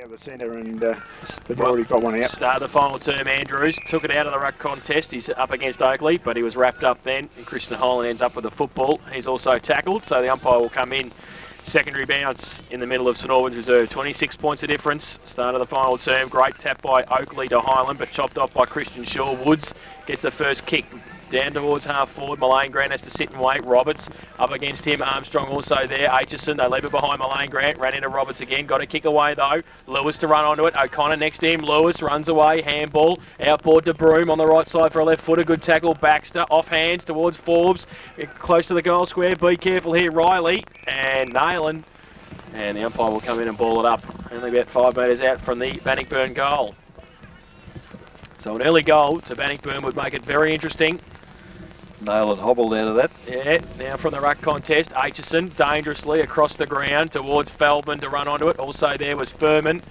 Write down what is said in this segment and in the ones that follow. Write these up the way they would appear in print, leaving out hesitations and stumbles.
Out the centre, and they've already got one out. Start the final term, Andrews took it out of the ruck contest. He's up against Oakley, but he was wrapped up then. And Christian Holland ends up with the football. He's also tackled, so the umpire will come in. Secondary bounce in the middle of St Albans reserve. 26 points of difference. Start of the final term. Great tap by Oakley to Highland, but chopped off by Christian Shaw. Woods gets the first kick. Down towards half forward. Mullane Grant has to sit and wait. Roberts up against him. Armstrong also there. Aitchison, they leave it behind Mullane Grant. Ran into Roberts again. Got a kick away though. Lewis to run onto it. O'Connor next to him. Lewis runs away. Handball. Outboard to Broome on the right side for a left footer. Good tackle. Baxter off hands towards Forbes. Close to the goal square. Be careful here. Riley and Nayland. And the umpire will come in and ball it up. Only about 5 metres out from the Bannockburn goal. So an early goal to Bannockburn would make it very interesting. Nayland hobbled out of that. Yeah, now from the ruck contest, Aitchison dangerously across the ground towards Feldman to run onto it. Also there was Furman,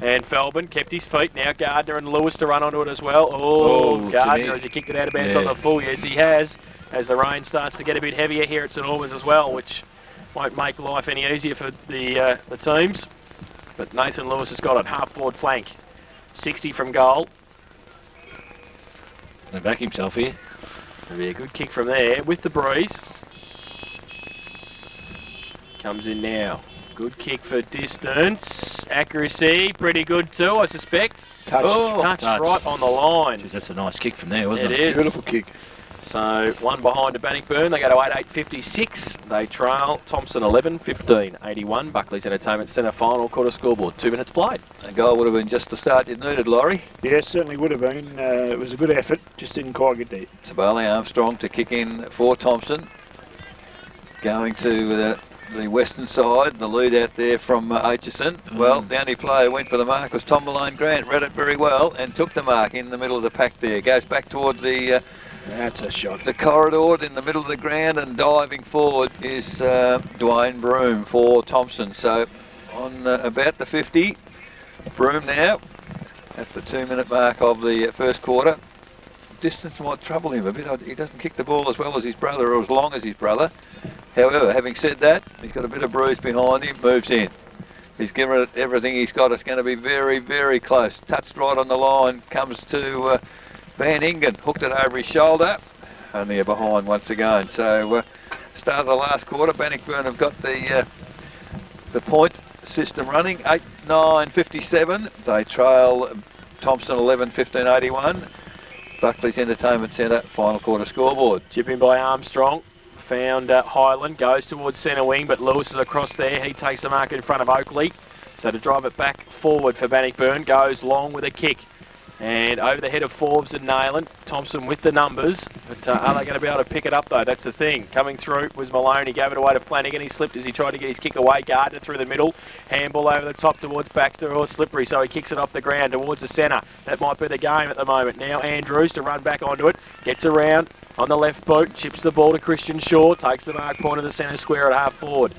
and Feldman kept his feet. Now Gardner and Lewis to run onto it as well. Oh, Gardner, has he kicked it out of bounds on the full? Yes, he has, as the rain starts to get a bit heavier here at St Albans as well, which won't make life any easier for the teams. But Nathan Lewis has got it, half forward flank. 60 from goal. Gonna back himself here. It'll be a good kick from there with the breeze. Comes in now. Good kick for distance. Accuracy, pretty good too, I suspect. Touch right on the line. Jeez, that's a nice kick from there, wasn't it? It is. Beautiful kick. So one behind to Bannockburn. They go to 8:56. They trail Thomson 11-15. 81. Buckley's Entertainment Centre final quarter scoreboard. 2 minutes played. A goal would have been just the start you needed, Laurie. Yeah, certainly would have been. It was a good effort, just didn't quite get there. Sabali Armstrong to kick in for Thomson. Going to the western side, the lead out there from Aitchison. Well, the only player who went for the mark was Tom Mullane Grant. Read it very well and took the mark in the middle of the pack there. Goes back toward the... That's a shot. The corridor in the middle of the ground, and diving forward is Dwayne Broome for Thomson. So on about the 50, Broome now at the 2-minute mark of the first quarter. Distance might trouble him a bit. He doesn't kick the ball as well as his brother or as long as his brother. However, having said that, he's got a bit of bruise behind him, moves in. He's given it everything he's got. It's going to be very, very close. Touched right on the line, comes to... Van Ingen hooked it over his shoulder, and they're behind once again. So, start of the last quarter, Bannockburn have got the point system running. 8-9-57. They trail Thomson 11-15-81. Buckley's Entertainment Centre final quarter scoreboard. Chip in by Armstrong. Found Highland, goes towards centre wing, but Lewis is across there. He takes the mark in front of Oakley. So to drive it back forward for Bannockburn, goes long with a kick. And over the head of Forbes and Nayland. Thomson with the numbers. But are they going to be able to pick it up though? That's the thing. Coming through was Malone. He gave it away to Flanagan. He slipped as he tried to get his kick away. Gardner through the middle. Handball over the top towards Baxter, or slippery. So he kicks it off the ground towards the centre. That might be the game at the moment. Now Andrews to run back onto it. Gets around on the left boot. Chips the ball to Christian Shaw. Takes the mark point of the centre square at half forward.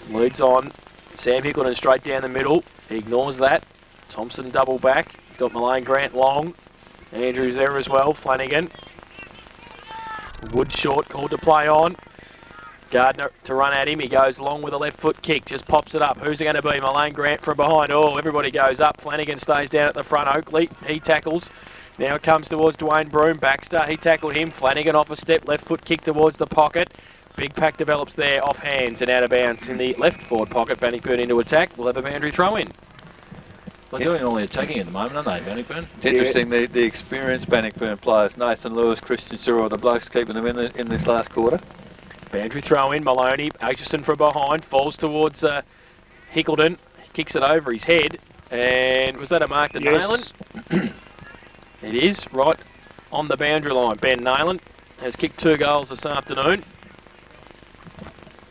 Leads on. Sam Hickleton straight down the middle. He ignores that. Thomson double back. He's got Mullane Grant long. Andrews there as well. Flanagan. Wood short, called to play on. Gardner to run at him. He goes long with a left foot kick. Just pops it up. Who's it going to be? Mullane Grant from behind. Oh, everybody goes up. Flanagan stays down at the front. Oakley, he tackles. Now it comes towards Dwayne Broome. Baxter, he tackled him. Flanagan off a step. Left foot kick towards the pocket. Big pack develops there. Off hands and out of bounds in the left forward pocket. Bannockburn into attack. We'll have a boundary throw in. They're doing all the attacking at the moment, aren't they, Bannockburn? It's interesting, the experienced Bannockburn players, Nathan Lewis, Christian Cyril, the blokes keeping them in this last quarter. Boundary throw in, Maloney, Aitchison from behind, falls towards Hickleton, kicks it over his head, and was that a mark to Nayland? It is, right on the boundary line. Ben Nayland has kicked 2 goals this afternoon,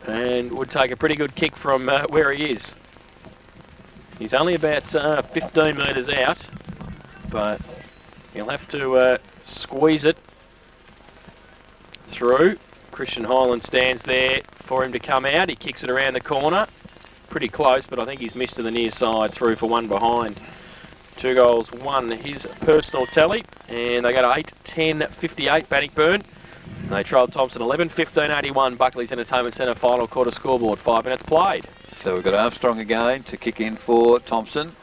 and would take a pretty good kick from where he is. He's only about 15 metres out, but he'll have to squeeze it through. Christian Highland stands there for him to come out. He kicks it around the corner. Pretty close, but I think he's missed to the near side, through for 1 behind. 2 goals, 1 his personal tally, and they go to 8-10-58 Bannockburn. They trailed Thomson 11-15-81. Buckley's Entertainment Centre final quarter scoreboard. 5 minutes played. So we've got Armstrong again to kick in for Thomson.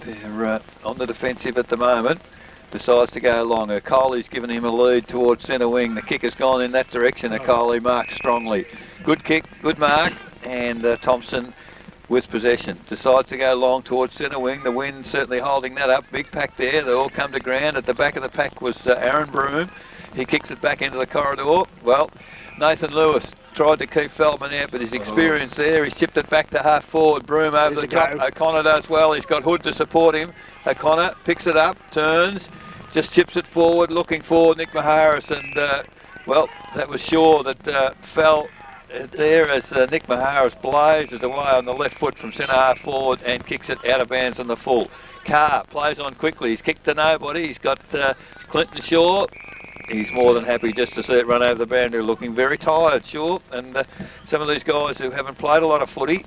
They're on the defensive at the moment. Decides to go long. Coley's given him a lead towards centre wing. The kick has gone in that direction. Coley marks strongly. Good kick, good mark, and Thomson with possession. Decides to go long towards centre wing. The wind certainly holding that up. Big pack there. They all come to ground. At the back of the pack was Aaron Broome. He kicks it back into the corridor. Well, Nathan Lewis tried to keep Feldman out, but his experience there, he's chipped it back to half forward. Broome over the top. O'Connor does well. He's got Hood to support him. O'Connor picks it up, turns, just chips it forward, looking for Nick Maharis, and well, that was sure that fell there as Nick Maharis blazes away on the left foot from centre half forward and kicks it out of bounds on the full. Carr plays on quickly. He's kicked to nobody. He's got Clinton Shaw. He's more than happy just to see it run over the boundary, looking very tired, Shaw. And some of these guys who haven't played a lot of footy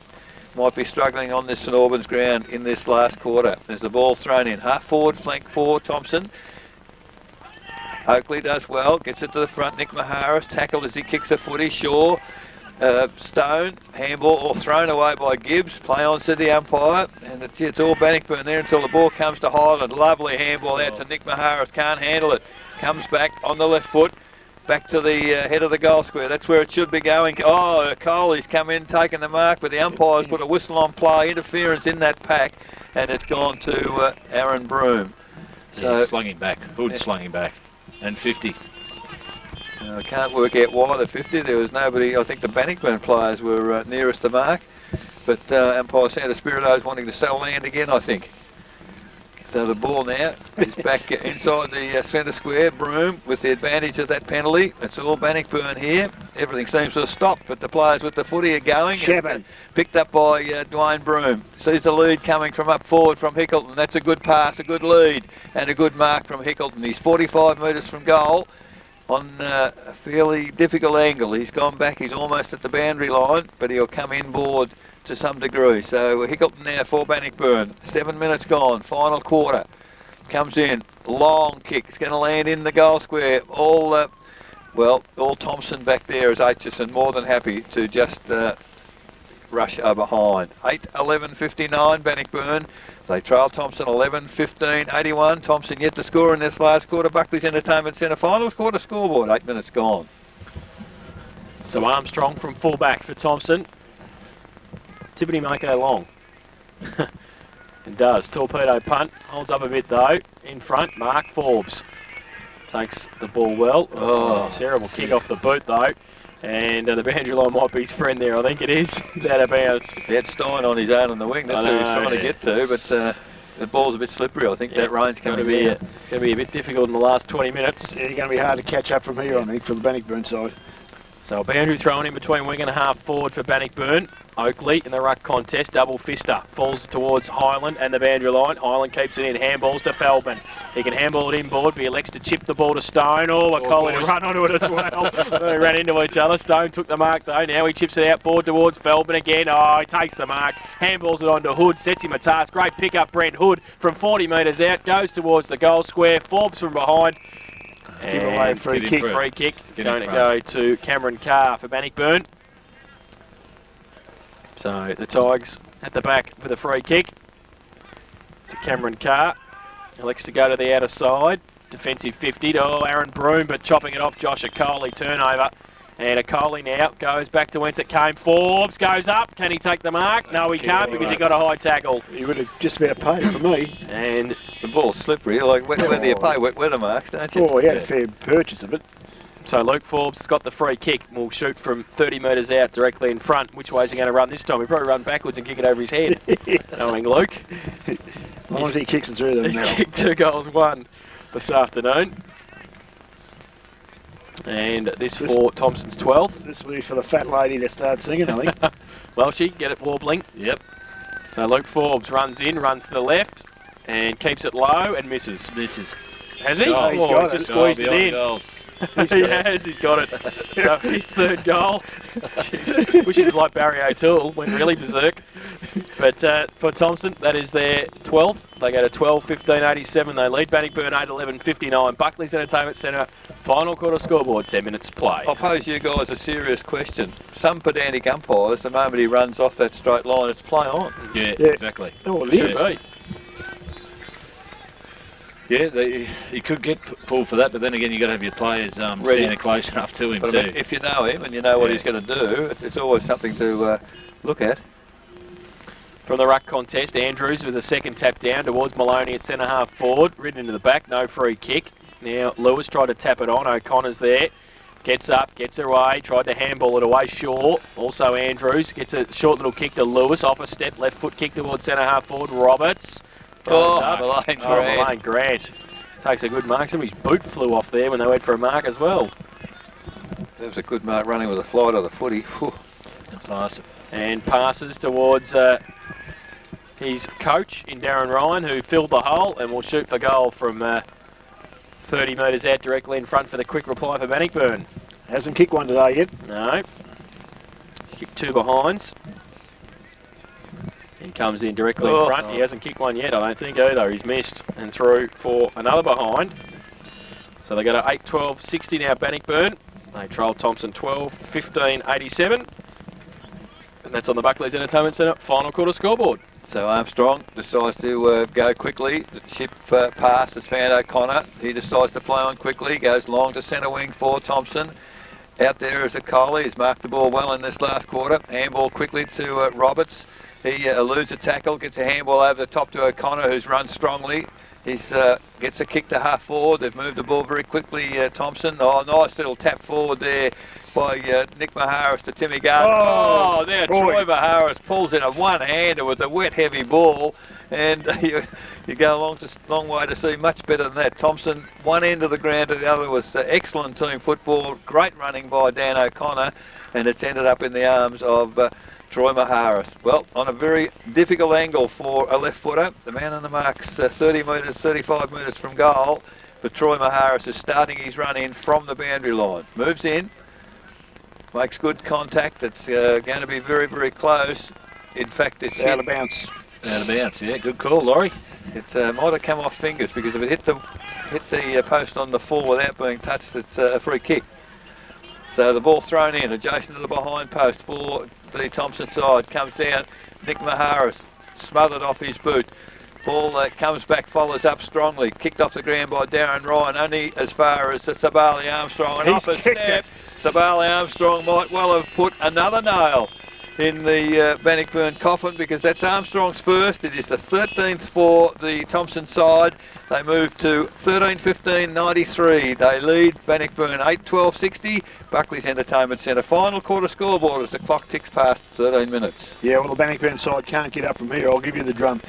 might be struggling on this St Albans ground in this last quarter. There's the ball thrown in. Half forward flank for Thomson. Oakley does well, gets it to the front. Nick Maharis tackled as he kicks the footy. Shaw, Stone, handball, all thrown away by Gibbs. Play on, said the umpire. And it's all Bannockburn there until the ball comes to Highland. Lovely handball out to Nick Maharis. Can't handle it. Comes back on the left foot. Back to the head of the goal square. That's where it should be going. Oh, Coley's come in, taken the mark, but the umpire's put a whistle on play. Interference in that pack. And it's gone to Aaron Broome. So yeah, slung him back. Hood slung him back. And 50. I can't work out why the 50. There was nobody. I think the Bannockburn players were nearest the mark. But umpire Santa Spirito's wanting to sell land again, I think. So the ball now is back inside the centre square. Broome with the advantage of that penalty. It's all Bannockburn here. Everything seems to have stopped, but the players with the footy are going. Picked up by Dwayne Broome. Sees the lead coming from up forward from Hickleton. That's a good pass, a good lead, and a good mark from Hickleton. He's 45 metres from goal on a fairly difficult angle. He's gone back. He's almost at the boundary line, but he'll come inboard to some degree. So Hickleton now for Bannockburn. 7 minutes gone. Final quarter. Comes in. Long kick. It's going to land in the goal square. All Thomson back there is Aitchison more than happy to just rush behind. 8:11:59 Bannockburn. They trail Thomson 11:15:81. Thomson yet to score in this last quarter. Buckley's Entertainment Centre finals quarter scoreboard. 8 minutes gone. So Armstrong from fullback for Thomson. Tippity might go long. It does. Torpedo punt. Holds up a bit though. In front, Mark Forbes takes the ball well. Oh, terrible kick off the boot though. And the boundary line might be his friend there. I think it is. It's out of bounds. He had Stein on his own on the wing. That's who he's trying to get to. But the ball's a bit slippery. I think that rain's going to be it's going to be a bit difficult in the last 20 minutes. Yeah, you're going to be hard to catch up from here, I think, for the Bannockburn side. So a boundary thrown in between wing and a half forward for Bannockburn. Oakley in the ruck contest, double fister, falls towards Highland and the boundary line. Highland keeps it in, handballs to Feldman. He can handball it inboard, but he elects to chip the ball to Stone. Oh, Coley to run onto it as well. They ran into each other. Stone took the mark though. Now he chips it outboard towards Feldman again. Oh, he takes the mark, handballs it onto Hood, sets him a task. Great pick up, Brent Hood from 40 metres out, goes towards the goal square. Forbes from behind. Give away free kick. Free kick. Going to go to Cameron Carr for Bannockburn. So the Tigers at the back with a free kick to Cameron Carr. Elects to go to the outer side. Defensive 50 to Aaron Broome, but chopping it off Josh Coley. Turnover. And Coley now goes back to whence it came. Forbes goes up. Can he take the mark? No, he can't because he got a high tackle. He would have just about paid for me. And the ball's slippery. Like, when do you pay wet weather marks, don't you? Oh, he had a fair purchase of it. So Luke Forbes has got the free kick. Will shoot from 30 metres out directly in front. Which way is he going to run this time? He'll probably run backwards and kick it over his head. Knowing Luke. As long as he kicks it through them. He's kicked 2 goals, 1 this afternoon. And this for Thomson's 12th. This will be for the fat lady to start singing, I think. Welshie, get it wobbling. Yep. So Luke Forbes runs in, runs to the left, and keeps it low and misses. Has he? Oh, he's got just squeezed it in. Goals. He's got it. So his 3rd goal. Jeez. Wish he was like Barry O'Toole, went really berserk. But for Thomson, that is their 12th. They go to 12-15-87. They lead Bannockburn 8-11-59. Buckley's Entertainment Centre, final quarter scoreboard, 10 minutes play. I'll pose you guys a serious question. Some pedantic umpires, the moment he runs off that straight line, it's play on. Yeah, Yeah. exactly. Oh, it Should is. be. Yeah, he could get pulled for that, but then again, you got to have your players Ready. standing close enough to him But too. I mean, if you know him and you know what Yeah. he's going to do, it's always something to look at. From the ruck contest, Andrews with a second tap down towards Maloney at centre half forward. Ridden into the back, no free kick. Now Lewis tried to tap it on. O'Connor's there. Gets up, gets away, tried to handball it away. Shaw, also Andrews, gets a short little kick to Lewis. Off a step, left foot kick towards centre half forward. Roberts. Oh, Goes up. Malone Grant. Grant. Takes a good mark. Some of his boot flew off there when they went for a mark as well. That was a good mark running with a flight of the footy. Whew. That's nice. And passes towards his coach in Darren Ryan, who filled the hole and will shoot for goal from 30 metres out directly in front for the quick reply for Bannockburn. Hasn't kicked one today yet. No. Kicked two behinds. He comes in directly in front. He hasn't kicked one yet, I don't think either. He's missed and through for another behind. So they go to 8-12-60 now, Bannockburn. They trail Thomson 12-15-87. And that's on the Buckley's Entertainment Centre final quarter scoreboard. So Armstrong decides to go quickly. The chip pass has found O'Connor. He decides to play on quickly. Goes long to centre wing for Thomson. Out there is a Coley. He's marked the ball well in this last quarter. Handball quickly to Roberts. He eludes a tackle, gets a handball over the top to O'Connor, who's run strongly. He's gets a kick to half forward. They've moved the ball very quickly, Thomson. Oh, nice little tap forward there by Nick Maharis to Timmy Gardner. Oh, now Troy Maharis pulls in a one-hander with a wet, heavy ball. And you go long way to see much better than that. Thomson, one end of the ground to the other was excellent team football. Great running by Dan O'Connor. And it's ended up in the arms of Troy Maharis. Well, on a very difficult angle for a left footer. The man on the mark's 30 metres, 35 metres from goal. But Troy Maharis is starting his run in from the boundary line. Moves in. Makes good contact. It's going to be very, very close. In fact, it's Out of bounds. Out of bounds, yeah. Good call, Laurie. It might have come off fingers because if it hit the post on the full without being touched, it's a free kick. So the ball thrown in, adjacent to the behind post for the Thomson side. Comes down, Nick Maharis, smothered off his boot. Ball comes back, follows up strongly. Kicked off the ground by Darren Ryan, only as far as Sabali Armstrong. And off a step, Sabali Armstrong might well have put another nail in the Bannockburn coffin because that's Armstrong's first. It is the 13th for the Thomson side. They move to 13-15-93. They lead Bannockburn 8-12-60. Buckley's Entertainment Centre final quarter scoreboard as the clock ticks past 13 minutes. Yeah, well, the Bannockburn side can't get up from here. I'll give you the drum.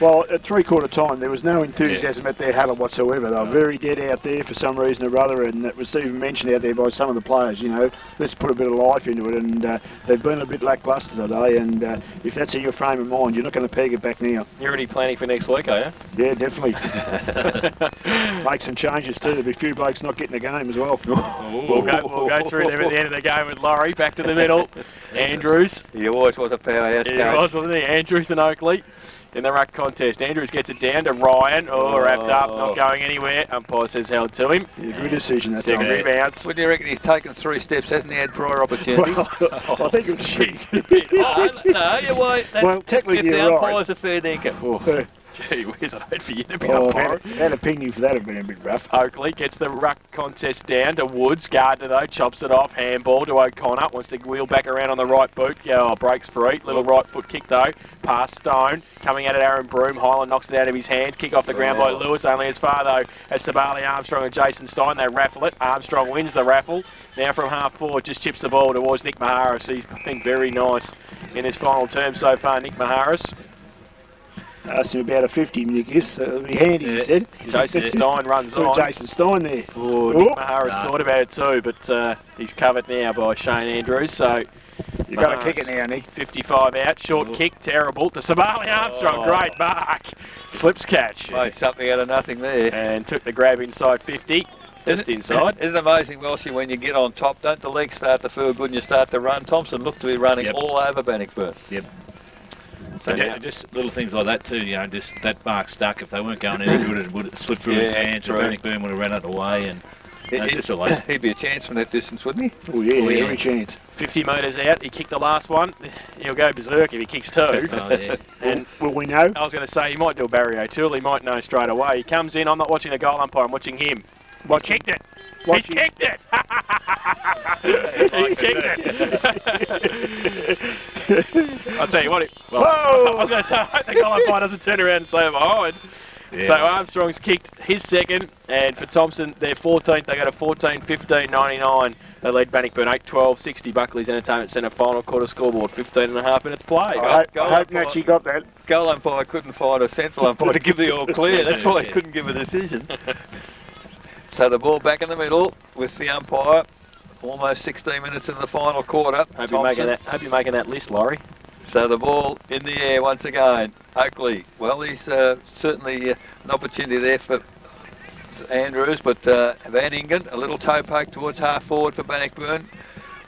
Well, at three-quarter time, there was no enthusiasm at their huddle whatsoever. They were very dead out there for some reason or other, and it was even mentioned out there by some of the players, you know, let's put a bit of life into it, and they've been a bit lacklustre today, and if that's in your frame of mind, you're not going to peg it back now. You're already planning for next week, are you? Yeah, definitely. Make some changes too. There'll be a few blokes not getting a game as well. We'll go through them at the end of the game with Laurie. Back to the middle. Andrews. He always was a powerhouse He coach. was, wasn't he? Andrews and Oakley in the ruck contest. Andrews gets it down to Ryan. Wrapped up, not going anywhere. Umpire says held to him. Yeah, good decision that Second time. bounce. What do you reckon? He's taken 3 steps, hasn't he had prior opportunity? Well, I think it was No, you won't. Well, technically If you're the right. umpire's a fair dinkum. Gee whiz, I'd hate for you to be Oh, umpire. that opinion for that have been a bit rough. Oakley gets the ruck contest down to Woods. Gardner, though, chops it off. Handball to O'Connor. Wants to wheel back around on the right boot. Breaks free. Little right foot kick, though. Past Stone. Coming at it, Aaron Broom. Highland knocks it out of his hands. Kick off the ground by Lewis. Only as far, though, as Sabali Armstrong and Jason Stein. They raffle it. Armstrong wins the raffle. Now from half forward, just chips the ball towards Nick Maharis. He's been very nice in his final term so far, Nick Maharis. Asked him about a 50, Nick is. It'll be handy, he said. Jason Stein runs Put on. Jason Stein there. Oh, Nick Maharis thought about it too, but he's covered now by Shane Andrews. So You've got to kick it now, Nick. 55 out, short kick, terrible to Sabali Armstrong. Great mark, slips catch, Made something out of nothing there. and took the grab inside 50. just inside. Isn't it amazing, Welshie, when you get on top, don't the legs start to feel good and you start to run? Thomson looked to be running all over Bannockburn. Yep. So And just little things like that too, you know, just that mark stuck. If they weren't going any good, it would have slipped through his hands, and Bannockburn would have ran out of the way. And just a like. He'd be a chance from that distance, wouldn't he? Oh yeah, every chance. 50 metres out, he kicked the last one. He'll go berserk if he kicks two. Oh, yeah. And will we know? I was going to say, he might do a Barry O'Toole. He might know straight away. He comes in. I'm not watching the goal umpire. I'm watching him. He's kicked it. He's kicked it. He's kicked it. I'll tell you what. I was going to say, I hope the goal umpire doesn't turn around and say I'm behind. Yeah. So Armstrong's kicked his second, and for Thomson, they're 14th. They go to 14-15-99. They lead Bannockburn 8-12-60. Buckley's Entertainment Centre final quarter scoreboard. 15.5 minutes played. I hope Natchy got that. Goal umpire couldn't find a central umpire to give the all clear. That's why he couldn't give a decision. So the ball back in the middle with the umpire. Almost 16 minutes in the final quarter. Hope you're making that list, Laurie. So the ball in the air once again. Oakley, well, he's certainly an opportunity there for Andrews, but Van Ingen, a little toe poke towards half forward for Bannockburn.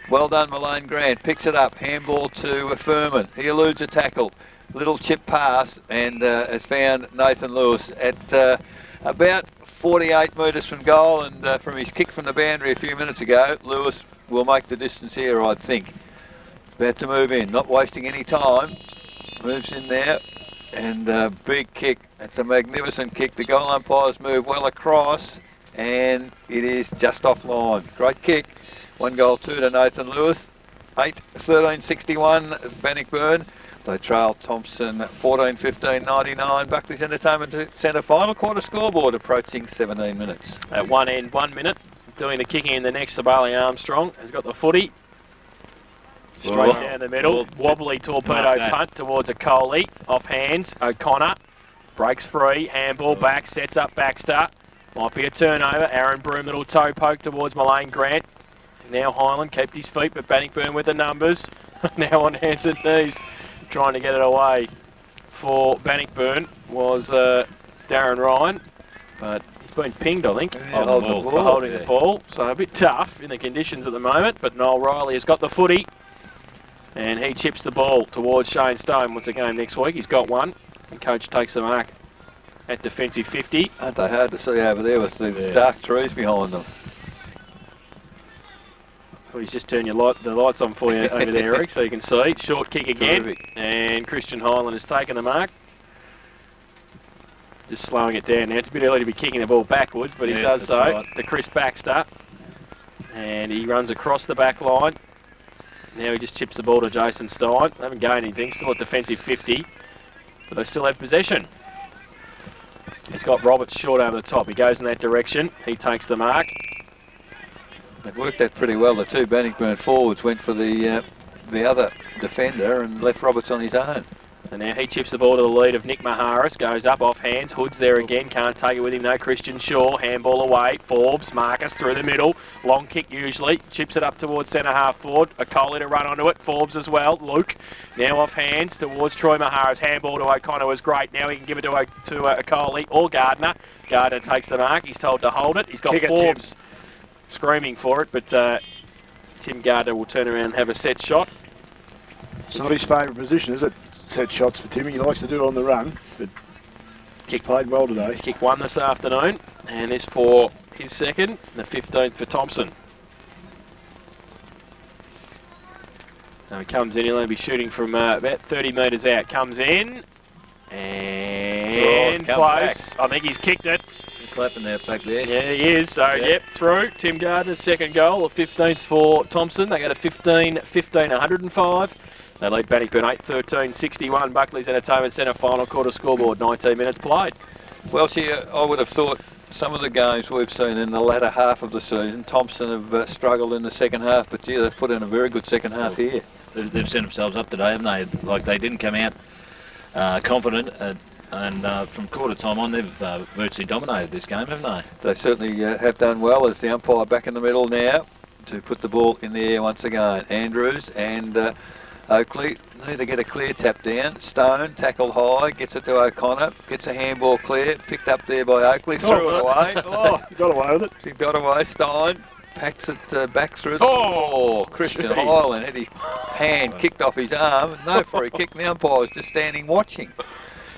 Well done, Malane Grant. Picks it up. Handball to Furman. He eludes a tackle. Little chip pass and has found Nathan Lewis at about 48 metres from goal, and from his kick from the boundary a few minutes ago, Lewis will make the distance here, I think. About to move in, not wasting any time. Moves in there, and big kick. It's a magnificent kick. The goal umpires move well across, and it is just offline. Great kick. 1-2 to Nathan Lewis. 8-13-61 Bannockburn. They trail Thomson 14-15-99. Buckley's Entertainment Centre final quarter scoreboard approaching 17 minutes. At one end, 1 minute. Doing the kicking in the next, Sabali Armstrong has got the footy. Straight down the middle. Wobbly torpedo punt towards a Coley. Off hands. O'Connor breaks free. Handball back. Sets up Baxter. Might be a turnover. Aaron Broom, little toe poke towards Malane Grant. Now Highland kept his feet, but Bannockburn with the numbers. Now on hands and knees, trying to get it away for Bannockburn was Darren Ryan, but he's been pinged, I think, for holding the ball. So a bit tough in the conditions at the moment, but Noel Riley has got the footy, and he chips the ball towards Shane Stone. What's the game next week? He's got one, and coach takes the mark at defensive 50. Aren't they hard to see over there with the dark trees behind them? So he's just turned the lights on for you over there, Eric, so you can see. Short kick again. Terrific. And Christian Highland has taken the mark. Just slowing it down now. It's a bit early to be kicking the ball backwards, but he does so to Chris Baxter. And he runs across the back line. Now he just chips the ball to Jason Stein. They haven't gained anything, still at defensive 50, but they still have possession. He's got Roberts short over the top. He goes in that direction. He takes the mark. It worked out pretty well. The two Bannockburn forwards went for the other defender and left Roberts on his own. And now he chips the ball to the lead of Nick Maharis. Goes up off hands. Hood's there again. Can't take it with him. No Christian Shaw. Handball away. Forbes. Marcus through the middle. Long kick usually. Chips it up towards centre half forward. A Coley to run onto it. Forbes as well. Luke. Now off hands towards Troy Maharis. Handball to O'Connor was great. Now he can give it to a Coley or Gardner. Gardner takes the mark. He's told to hold it. He's got Forbes screaming for it, but Tim Gardner will turn around and have a set shot. It's not his favourite position, is it? Set shots for Timmy. He likes to do it on the run, but kick played well today. He's kicked one this afternoon, and this for his second, the 15th for Thomson. Now he comes in, he'll only be shooting from about 30 metres out. Comes in, and close. I think he's kicked it. Clapping there back there. Yeah, he is. So, yep, through. Tim Gardner's second goal, the 15th for Thomson. They go to 15-105. They lead Bannockburn 8-13-61. Buckley's Entertainment Centre final quarter scoreboard, 19 minutes played. Well, see, I would have thought some of the games we've seen in the latter half of the season, Thomson have struggled in the second half, but gee, they've put in a very good second half here. They've set themselves up today, haven't they? Like, they didn't come out confident, and from quarter time on, they've virtually dominated this game, haven't they? They certainly have done well as the umpire back in the middle now to put the ball in the air once again. Andrews and Oakley need to get a clear tap down. Stone tackled high, gets it to O'Connor, gets a handball clear, picked up there by Oakley, threw it away. Oh, He got away with it. he got away. Stein packs it back through. Christian jeez. Highland had his hand kicked off his arm. No free kick. The umpire was just standing watching.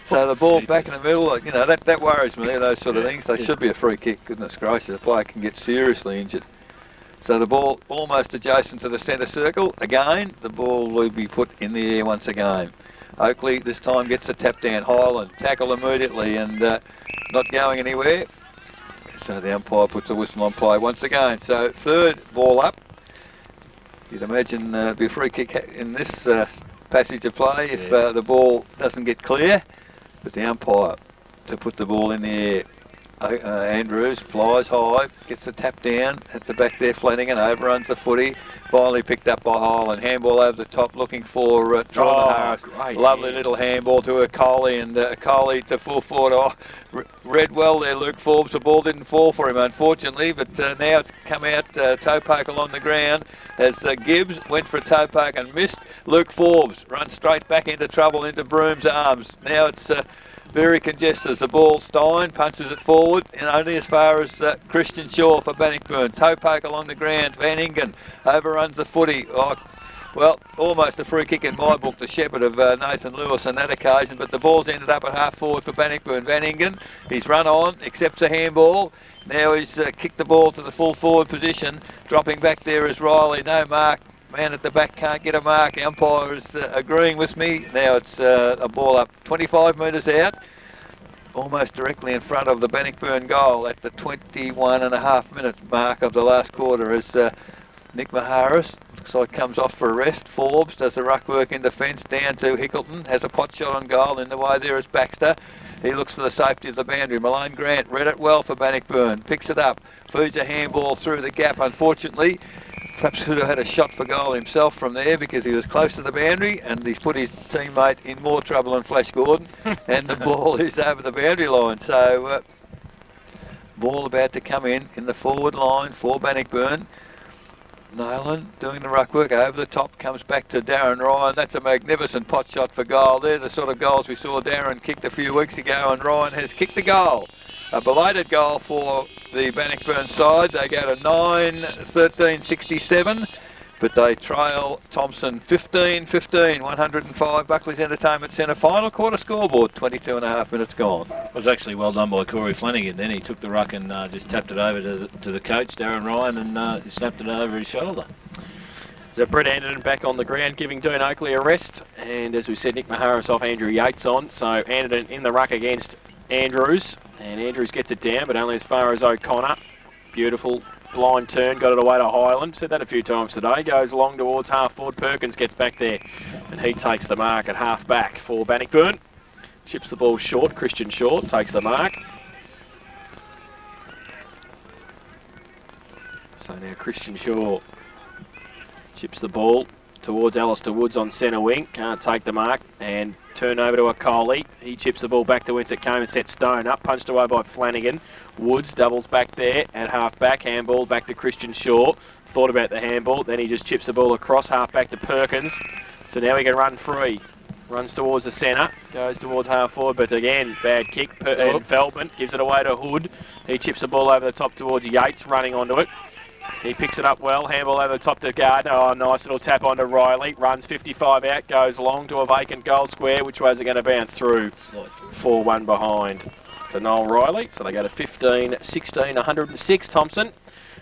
So the ball back in the middle, you know, that worries me, those sort of things. They should be a free kick. Goodness gracious, a player can get seriously injured. So the ball almost adjacent to the centre circle. Again, the ball will be put in the air once again. Oakley this time gets a tap down. Highland tackle immediately and not going anywhere. So the umpire puts a whistle on play once again. So third ball up. You'd imagine be a free kick in this passage of play if the ball doesn't get clear. But the umpire to put the ball in the air. Andrews flies high, gets a tap down at the back there. Flanagan overruns the footy, finally picked up by Highland. Handball over the top, looking for Tron Harris. Lovely little handball to Okoli, and Okoli to full forward. Oh, read well there, Luke Forbes. The ball didn't fall for him, unfortunately, but now it's come out toe poke along the ground as Gibbs went for a toe poke and missed. Luke Forbes runs straight back into trouble into Broom's arms. Now it's very congested as the ball. Stein punches it forward and only as far as Christian Shaw for Bannockburn. Toe poke along the ground. Van Ingen overruns the footy. Oh, well, almost a free kick in my book, the shepherd of Nathan Lewis on that occasion, but the ball's ended up at half forward for Bannockburn. Van Ingen, he's run on, accepts a handball. Now he's kicked the ball to the full forward position. Dropping back there is Riley. No mark. Man at the back can't get a mark. The umpire is agreeing with me. Now it's a ball up 25 metres out, almost directly in front of the Bannockburn goal at the 21.5 minute mark of the last quarter as Nick Maharis looks like comes off for a rest. Forbes does the ruck work in defence down to Hickleton, has a pot shot on goal. In the way there is Baxter. He looks for the safety of the boundary. Malone Grant read it well for Bannockburn, picks it up, feeds a handball through the gap. Unfortunately, perhaps could have had a shot for goal himself from there because he was close to the boundary and he's put his teammate in more trouble than Flash Gordon and the ball is over the boundary line. So ball about to come in the forward line for Bannockburn. Nolan doing the ruck work over the top, comes back to Darren Ryan. That's a magnificent pot shot for goal. They're the sort of goals we saw Darren kicked a few weeks ago, and Ryan has kicked the goal. A belated goal for the Bannockburn side. They go to 9-13-67, but they trail Thomson 15-15, 105 Buckley's Entertainment Centre. Final quarter scoreboard, 22.5 minutes gone. It was actually well done by Corey Flanagan. Then he took the ruck and just tapped it over to the coach, Darren Ryan, and he snapped it over his shoulder. So Brett Anderton back on the ground, giving Dean Oakley a rest. And as we said, Nick Maharis off, Andrew Yates on. So Anderton in the ruck against Andrews. And Andrews gets it down, but only as far as O'Connor. Beautiful blind turn, got it away to Highland. Said that a few times today. Goes long towards half forward. Perkins gets back there, and he takes the mark at half back for Bannockburn. Chips the ball short. Christian Shaw takes the mark. So now Christian Shaw chips the ball towards Alistair Woods on centre wing. Can't take the mark. And turn over to Okoli. He chips the ball back to whence it came and sets Stone up. Punched away by Flanagan. Woods doubles back there at half back. Handball back to Christian Shaw. Thought about the handball. Then he just chips the ball across half back to Perkins. So now he can run free. Runs towards the centre. Goes towards half forward. But again, bad kick. Feldman gives it away to Hood. He chips the ball over the top towards Yates, running onto it. He picks it up well, handball over the top to Gardner. Oh, nice little tap onto Riley. Runs 55 out, goes long to a vacant goal square. Which way is it going to bounce through? 4-1 behind to Noel Riley. So they go to 15-16, 106 Thomson.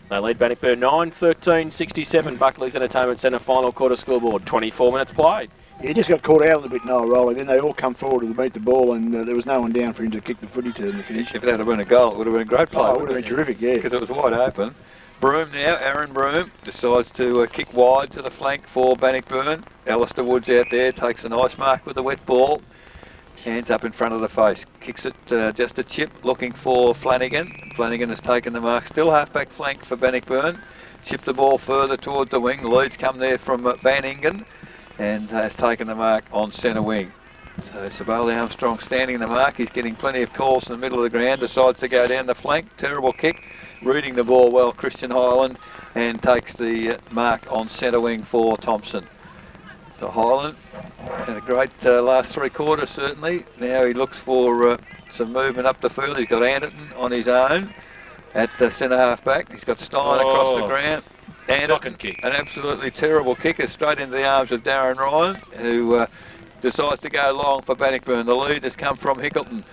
They lead Bannockburn 9-13-67. Buckley's Entertainment Centre final quarter scoreboard. 24 minutes played. He just got caught out a little bit, Noel Riley. Then they all come forward to beat the ball, and there was no one down for him to kick the footy to in the finish. If that had been a goal, it would have been a great play. Oh, it would have been terrific, yeah. Because it was wide open. Broome now, Aaron Broome, decides to kick wide to the flank for Bannockburn. Alistair Woods out there, takes a nice mark with the wet ball. Hands up in front of the face. Kicks it just a chip, looking for Flanagan. Flanagan has taken the mark. Still half-back flank for Bannockburn. Chip the ball further towards the wing. Leads come there from Van Ingen and has taken the mark on centre wing. So Sabali Armstrong standing in the mark. He's getting plenty of calls in the middle of the ground. Decides to go down the flank. Terrible kick. Reading the ball well, Christian Highland, and takes the mark on centre wing for Thomson. So Highland had a great last 3 quarters certainly. Now he looks for some movement up the field. He's got Anderton on his own at the centre half back. He's got Stein across the ground. Anderton, kick. an absolutely terrible kicker straight into the arms of Darren Ryan, who decides to go long for Bannockburn. The lead has come from Hickleton.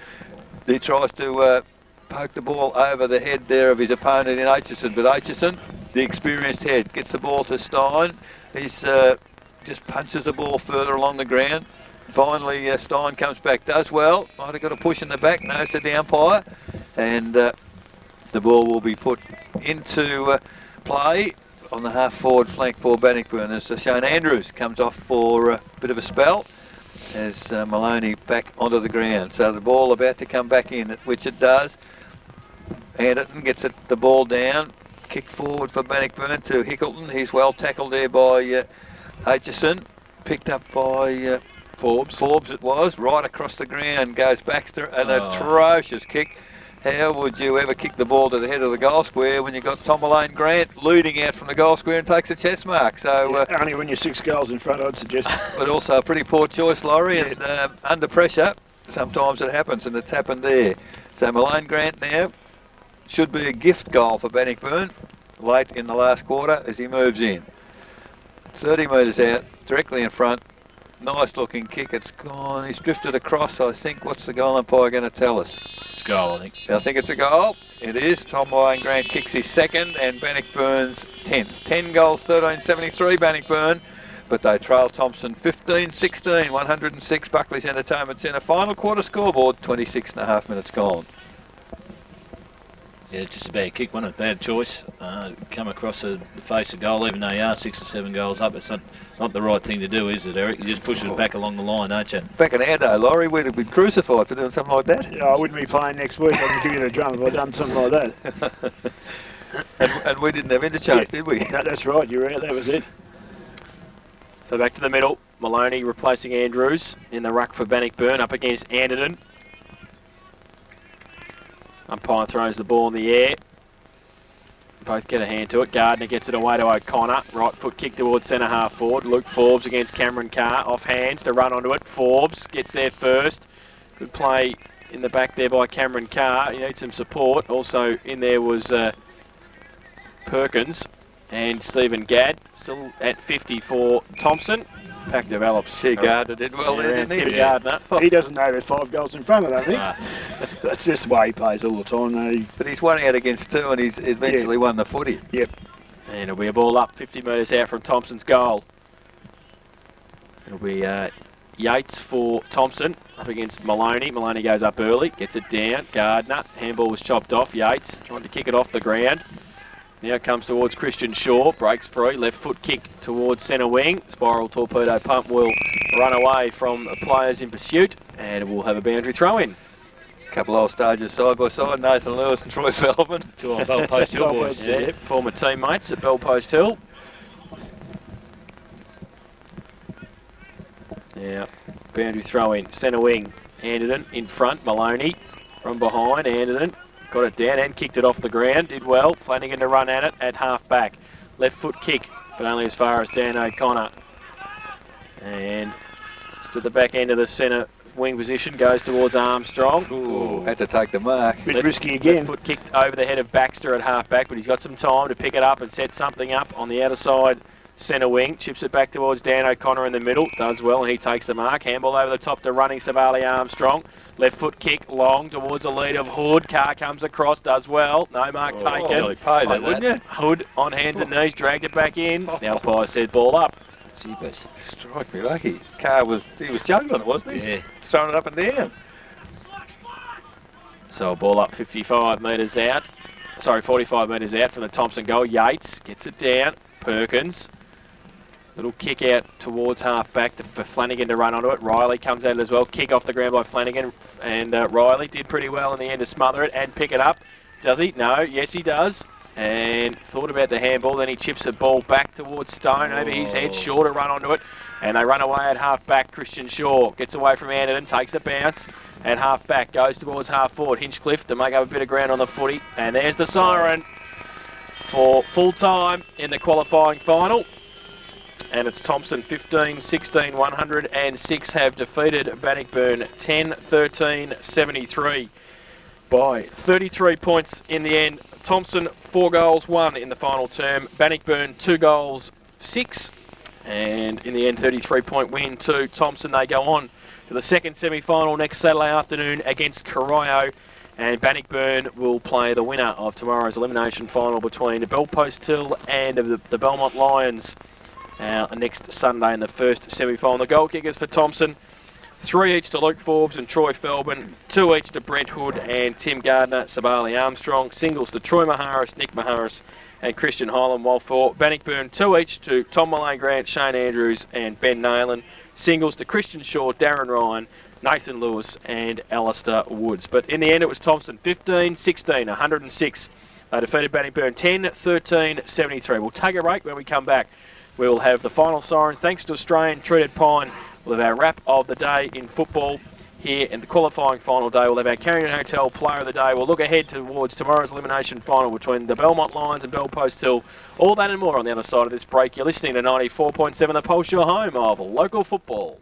He tries to poke the ball over the head there of his opponent in Aitchison, but Aitchison, the experienced head, gets the ball to Stein. He's just punches the ball further along the ground. Finally, Stein comes back, does well. Might have got a push in the back, no, said the umpire. And the ball will be put into play on the half-forward flank for Bannockburn as Shane Andrews comes off for a bit of a spell as Maloney back onto the ground. So the ball about to come back in, which it does. Anderton gets the ball down, kick forward for Bannockburn to Hickleton. He's well tackled there by Aitchison, picked up by Forbes it was, right across the ground goes Baxter, an atrocious kick. How would you ever kick the ball to the head of the goal square when you've got Tom Malone Grant leading out from the goal square and takes a chest mark? So only when you're 6 goals in front, I'd suggest. But also a pretty poor choice, Laurie, and under pressure, sometimes it happens, and it's happened there. So Malone Grant now should be a gift goal for Bannockburn late in the last quarter as he moves in. 30 metres out, directly in front. Nice looking kick, it's gone, he's drifted across, I think. What's the goal umpire going to tell us? It's a goal, I think. I think it's a goal. It is. Tom Malone Grant kicks his second and Bannockburn's 10th. 10 goals, 13-73 Bannockburn, but they trail Thomson 15-16, 106 Buckley's Entertainment Centre. Final quarter scoreboard, 26.5 minutes gone. Yeah, just a bad kick, wasn't it? Bad choice. Come across the face of goal, even though you are 6 or 7 goals up. It's not the right thing to do, is it, Eric? You just push it back along the line, don't you? Back in our day, Laurie, we'd have been crucified for doing something like that. Yeah, I wouldn't be playing next week. I can give you the drum if I'd done something like that. and we didn't have interchange, did we? No, that's right, you're right, that was it. So back to the middle. Maloney replacing Andrews in the ruck for Bannockburn up against Anderton. Umpire throws the ball in the air. Both get a hand to it. Gardner gets it away to O'Connor. Right foot kick towards centre half forward. Luke Forbes against Cameron Carr. Off hands to run onto it. Forbes gets there first. Good play in the back there by Cameron Carr. He needs some support. Also in there was Perkins and Stephen Gadd. Still at 50 for Thomson. Pack develops. Gardner did well there, didn't he? Tim Gardner. He doesn't know there's 5 goals in front, I don't think. That's just the way he plays all the time. Though. But he's won out against 2 and he's eventually won the footy. Yep. And it'll be a ball up 50 metres out from Thomson's goal. It'll be Yates for Thomson up against Maloney. Maloney goes up early, gets it down. Gardner, handball was chopped off. Yates trying to kick it off the ground. Now comes towards Christian Shaw, breaks free, left foot kick towards centre wing. Spiral torpedo pump will run away from the players in pursuit and we'll have a boundary throw in. Couple old stages side by side, Nathan Lewis and Troy Feldman. 2 old Bell Post Hill boys. Yeah, former teammates at Bellpost Hill. Now, boundary throw in, centre wing. Anderton in front, Maloney from behind, Anderton. Got it down and kicked it off the ground. Did well. Flanagan to run at it at half back. Left foot kick, but only as far as Dan O'Connor. And just at the back end of the centre wing position goes towards Armstrong. Ooh, had to take the mark. Bit risky again. Left foot kicked over the head of Baxter at half back, but he's got some time to pick it up and set something up on the outer side centre wing. Chips it back towards Dan O'Connor in the middle. Does well and he takes the mark. Handball over the top to running Savali Armstrong. Left foot kick long towards the lead of Hood. Carr comes across, does well. No mark taken. Really pay that, wouldn't you? Hood on hands and knees, dragged it back in. The umpire said ball up. Jeepers. Strike me lucky. Carr was juggling it, wasn't he? Yeah. Throwing it up and down. So a ball up 55 metres out. Sorry, 45 metres out from the Thomson goal. Yates gets it down. Perkins. Little kick out towards half back for Flanagan to run onto it. Riley comes at it as well. Kick off the ground by Flanagan. And Riley did pretty well in the end to smother it and pick it up. Does he? No. Yes, he does. And thought about the handball. Then he chips the ball back towards Stone over his head. Shaw to run onto it. And they run away at half back. Christian Shaw gets away from Anderton. Takes a bounce. And half back goes towards half forward. Hinchcliffe to make up a bit of ground on the footy. And there's the siren for full time in the qualifying final. And it's Thomson 15, 16, 106 have defeated Bannockburn 10, 13, 73 by 33 points in the end. Thomson 4 goals, 1 in the final term. Bannockburn 2 goals, 6. And in the end, 33-point win to Thomson. They go on to the second semi-final next Saturday afternoon against Corio. And Bannockburn will play the winner of tomorrow's elimination final between the Bellpost Hill and the Belmont Lions next Sunday in the first semi-final. The goal kickers for Thomson, 3 each to Luke Forbes and Troy Felbin, 2 each to Brent Hood and Tim Gardner, Sabali Armstrong, singles to Troy Maharis, Nick Maharis and Christian Hyland, while for Bannockburn, 2 each to Tom Malay Grant, Shane Andrews and Ben Nayland, singles to Christian Shaw, Darren Ryan, Nathan Lewis and Alistair Woods. But in the end it was Thomson 15, 16, 106. They defeated Bannockburn 10, 13, 73. We'll take a break. When we come back, we will have the final siren. Thanks to Australian Treated Pine, we'll have our wrap of the day in football here in the qualifying final day. We'll have our Carrington Hotel Player of the Day. We'll look ahead towards tomorrow's elimination final between the Belmont Lions and Bellpost Hill. All that and more on the other side of this break. You're listening to 94.7 The Pulse, your home of local football.